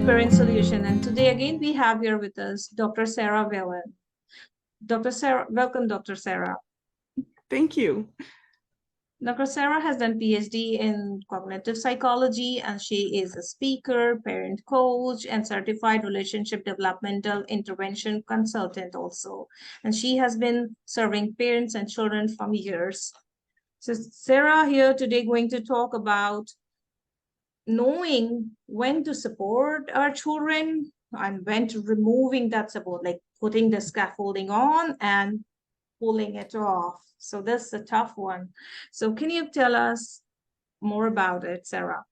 Parent Solution. And today again, we have here with us Dr. Sarah Wayland. Dr. Sarah, welcome, Dr. Sarah. Thank you. Dr. Sarah has done PhD in cognitive psychology, and she is a speaker, parent coach, and certified relationship developmental intervention consultant also. And she has been serving parents and children from years. So Sarah here today going to talk about knowing when to support our children and when to removing that support, like putting the scaffolding on and pulling it off. So this is a tough one. So can you tell us more about it, Sarah?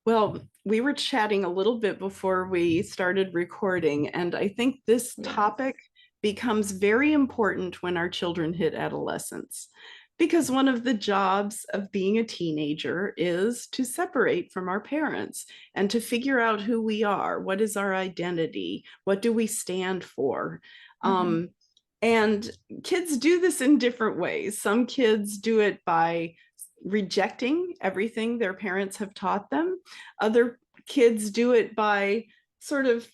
Well, we were chatting a little bit before we started recording, and I think this topic becomes very important when our children hit adolescence. Because one of the jobs of being a teenager is to separate from our parents and to figure out who we are. What is our identity? What do we stand for? And kids do this in different ways. Some kids do it by rejecting everything their parents have taught them. Other kids do it by sort of,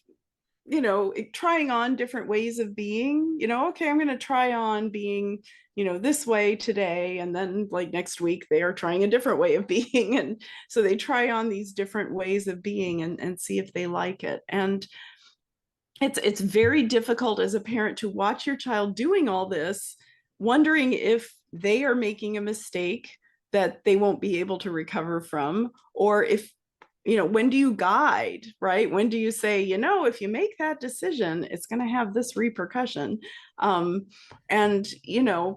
trying on different ways of being, okay, I'm going to try on being, this way today. And then like next week, they are trying a different way of being. And so they try on these different ways of being and see if they like it. And it's very difficult as a parent to watch your child doing all this, wondering if they are making a mistake that they won't be able to recover from, or if, when do you guide, right? When do you say, if you make that decision, it's going to have this repercussion. And,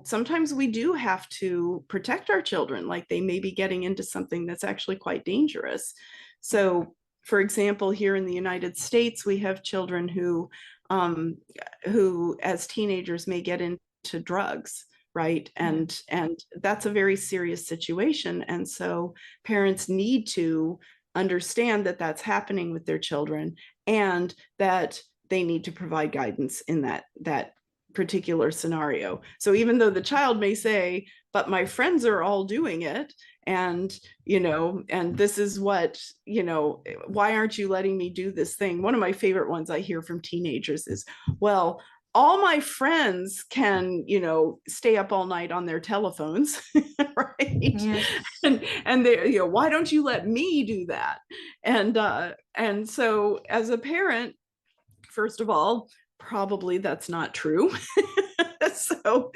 sometimes we do have to protect our children, like they may be getting into something that's actually quite dangerous. So, for example, here in the United States, we have children who as teenagers may get into drugs, right? And that's a very serious situation. And so parents need to understand that that's happening with their children and that they need to provide guidance in that particular scenario. So even though the child may say, but my friends are all doing it, and and this is what, why aren't you letting me do this thing? One of my favorite ones I hear from teenagers is, well, all my friends can, stay up all night on their telephones, right? Yes. And they, why don't you let me do that? And so as a parent, first of all, probably that's not true. So,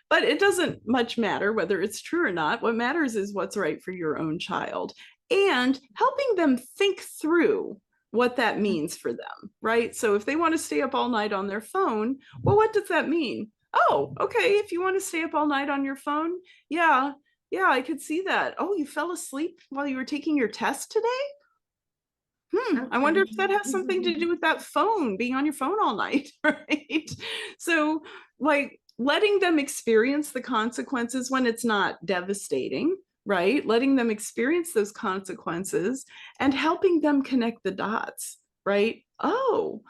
but it doesn't much matter whether it's true or not. What matters is what's right for your own child and helping them think through what that means for them, right? So if they want to stay up all night on their phone, well, what does that mean? Oh, okay, if you want to stay up all night on your phone, yeah, I could see that. Oh, you fell asleep while you were taking your test today? I wonder if that has something to do with that phone, being on your phone all night, right? So like letting them experience the consequences when it's not devastating, right? Letting them experience those consequences and helping them connect the dots, right? Oh,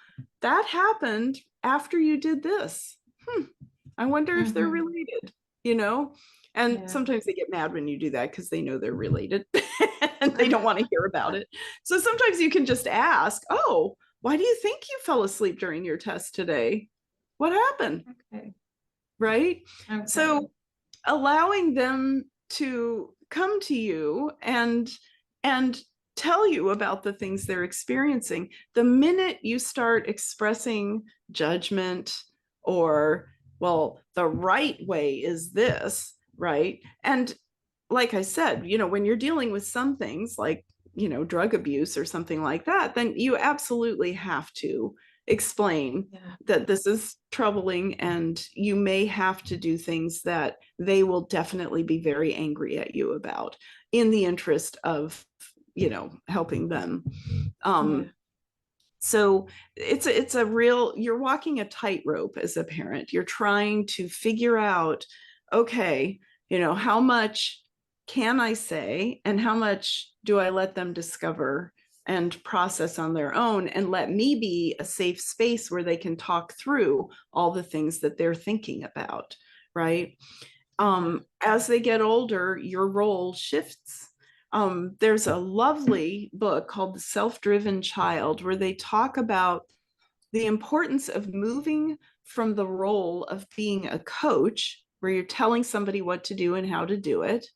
that happened after you did this. I wonder if they're related, And sometimes they get mad when you do that because they know they're related and they don't want to hear about it. So sometimes you can just ask, oh, why do you think you fell asleep during your test today? What happened? Okay. Right? Okay. So allowing them to come to you and tell you about the things they're experiencing. The minute you start expressing judgment or, well, the right way is this, right? And like I said, when you're dealing with some things like, drug abuse or something like that, then you absolutely have to explain that this is troubling and you may have to do things that they will definitely be very angry at you about in the interest of, helping them. So it's a real, you're walking a tightrope as a parent. You're trying to figure out, okay, how much can I say and how much do I let them discover and process on their own and let me be a safe space where they can talk through all the things that they're thinking about, right? As they get older, your role shifts, There's a lovely book called The Self-Driven Child, where they talk about the importance of moving from the role of being a coach, where you're telling somebody what to do and how to do it,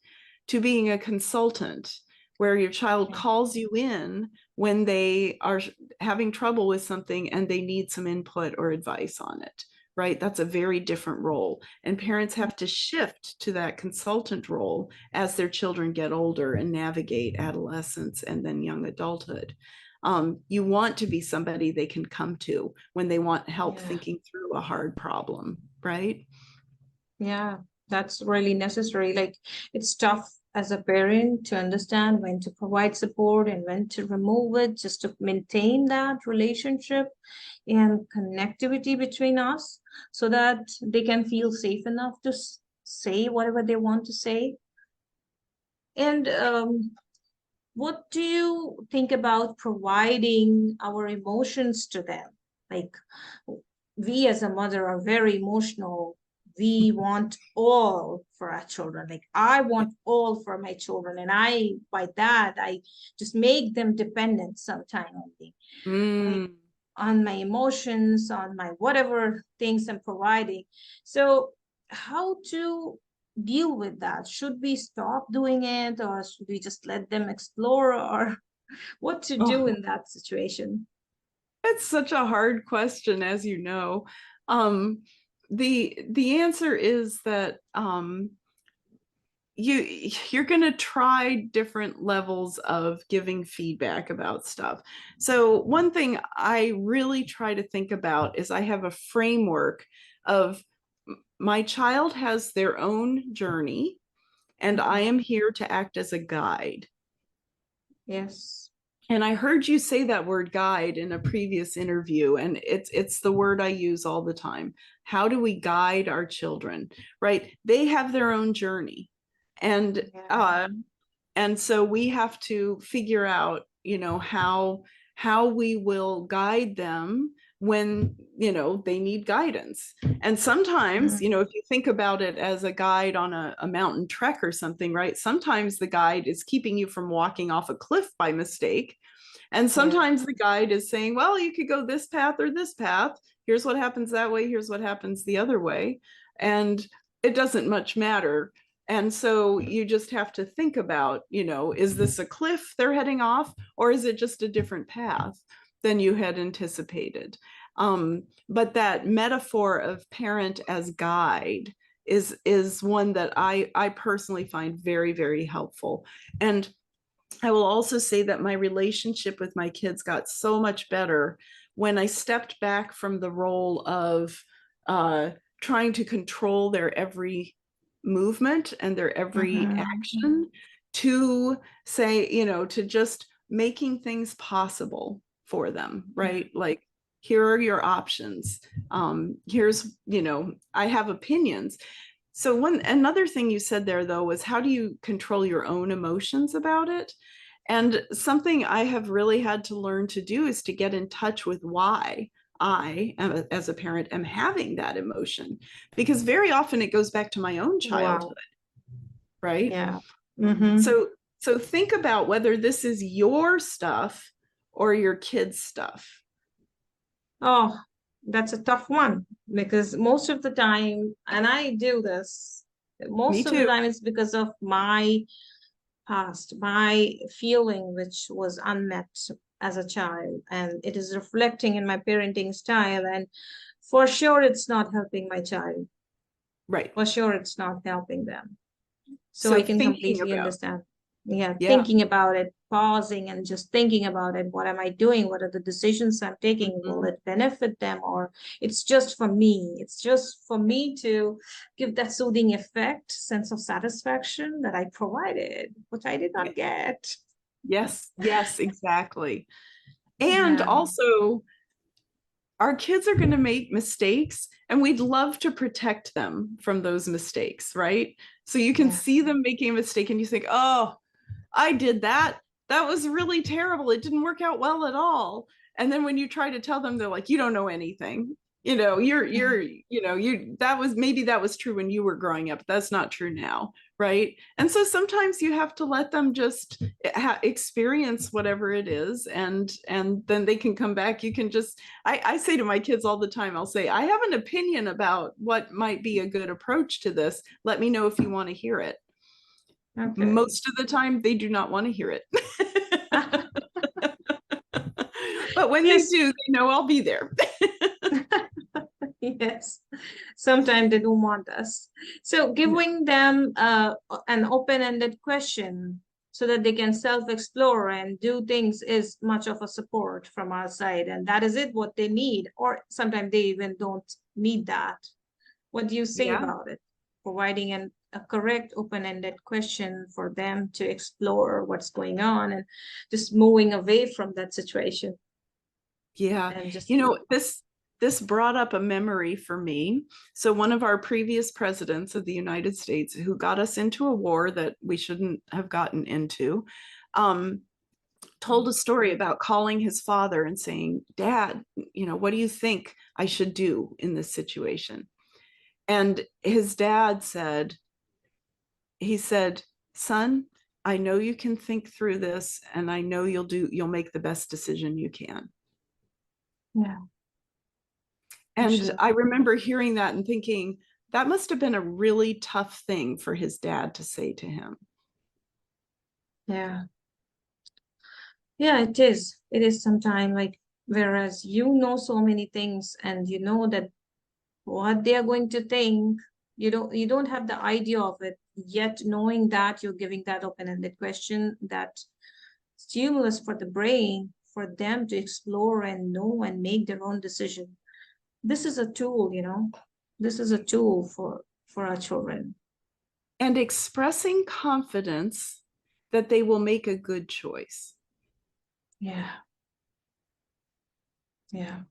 to being a consultant, where your child calls you in when they are having trouble with something and they need some input or advice on it, right? That's a very different role. And parents have to shift to that consultant role as their children get older and navigate adolescence and then young adulthood. You want to be somebody they can come to when they want help thinking through a hard problem, right? Yeah, that's really necessary. Like, it's tough as a parent to understand when to provide support and when to remove it, just to maintain that relationship and connectivity between us so that they can feel safe enough to say whatever they want to say. And what do you think about providing our emotions to them? Like, we as a mother are very emotional. We want all for our children. Like, I want all for my children. And by that, I just make them dependent sometime on me, like Mm. on my emotions, on my whatever things I'm providing. So, how to deal with that? Should we stop doing it, or should we just let them explore, or what to do Oh, in that situation? it's such a hard question, as you know. The answer is that you're going to try different levels of giving feedback about stuff. So one thing I really try to think about is I have a framework of my child has their own journey, and I am here to act as a guide. Yes. And I heard you say that word guide in a previous interview, and it's the word I use all the time. How do we guide our children, right? They have their own journey. And Yeah. and so we have to figure out, how we will guide them when, they need guidance. And sometimes, Mhm. if you think about it as a guide on a mountain trek or something, right? Sometimes the guide is keeping you from walking off a cliff by mistake. And Yeah. sometimes the guide is saying, well, you could go this path or this path. Here's what happens that way. Here's what happens the other way. And it doesn't much matter. And so you just have to think about, is this a cliff they're heading off, or is it just a different path than you had anticipated? But that metaphor of parent as guide is one that I personally find very, very helpful. And I will also say that my relationship with my kids got so much better when I stepped back from the role of uh, trying to control their every movement and their every Mhm. action, to say, to just making things possible for them, Yeah. right? Like, here are your options. Here's, I have opinions. So another thing you said there, though, was how do you control your own emotions about it? And something I have really had to learn to do is to get in touch with why I, as a parent, am having that emotion, because very often it goes back to my own Wow. childhood, right? Yeah. Mm-hmm. So think about whether this is your stuff or your kid's stuff. Oh, that's a tough one because most of the time, and I do this, Me most of the too. time it's because of my past, my feeling which was unmet as a child, and it is reflecting in my parenting style. And for sure, it's not helping my child. Right. For sure, it's not helping them. So I So can thinking completely about, understand. Yeah, yeah. thinking about it, pausing and just thinking about it. What am I doing? What are the decisions I'm taking? Will Mhm. it benefit them, or it's just for me? It's just for me to give that soothing effect, sense of satisfaction that I provided, which I did not get. Yes, yes, exactly. And Yeah, also, our kids are going to make mistakes, and we'd love to protect them from those mistakes, right? So you can yeah, see them making a mistake and you think, oh, I did that. That was really terrible. It didn't work out well at all. And then when you try to tell them, they're like, you don't know anything. yeah, That was, maybe that was true when you were growing up. That's not true now, right? And so sometimes you have to let them just experience whatever it is, and then they can come back. You can just, I say to my kids all the time, I'll say, I have an opinion about what might be a good approach to this. Let me know if you want to hear it. Okay. Most of the time they do not want to hear it. But when Yes. they do, they know I'll be there. Yes, sometimes they don't want us. So giving them an open-ended question so that they can self-explore and do things is much of a support from our side. And that is it, what they need. Or sometimes they even don't need that. What do you say Yeah. about it? Providing a correct open-ended question for them to explore what's going on and just moving away from that situation. Yeah. And just, You know, this brought up a memory for me. So one of our previous presidents of the United States, who got us into a war that we shouldn't have gotten into, told a story about calling his father and saying, Dad, you know, what do you think I should do in this situation? And his dad said, he said, son, I know you can think through this, and I know you'll make the best decision you can. yeah. And Sure. I remember hearing that and thinking, that must have been a really tough thing for his dad to say to him. Yeah. Yeah, it is. It is sometimes like, whereas you know so many things and you know that what they are going to think, you don't have the idea of it, yet knowing that you're giving that open-ended question, that stimulus for the brain, for them to explore and know and make their own decision. This is a tool. This is a tool for our children. And expressing confidence that they will make a good choice. Yeah. Yeah.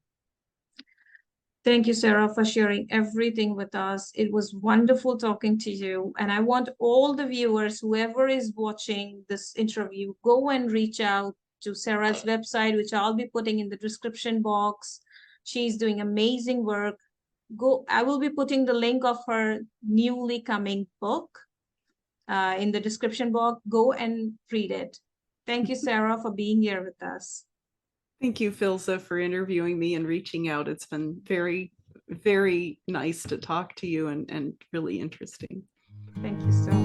Thank you, Sarah, for sharing everything with us. It was wonderful talking to you. And I want all the viewers, whoever is watching this interview, go and reach out to Sarah's website, which I'll be putting in the description box. She's doing amazing work. I will be putting the link of her newly coming book in the description box. Go and read it. Thank you, Sarah, for being here with us. Thank you, Philza, for interviewing me and reaching out. It's been very, very nice to talk to you, and really interesting. Thank you so much.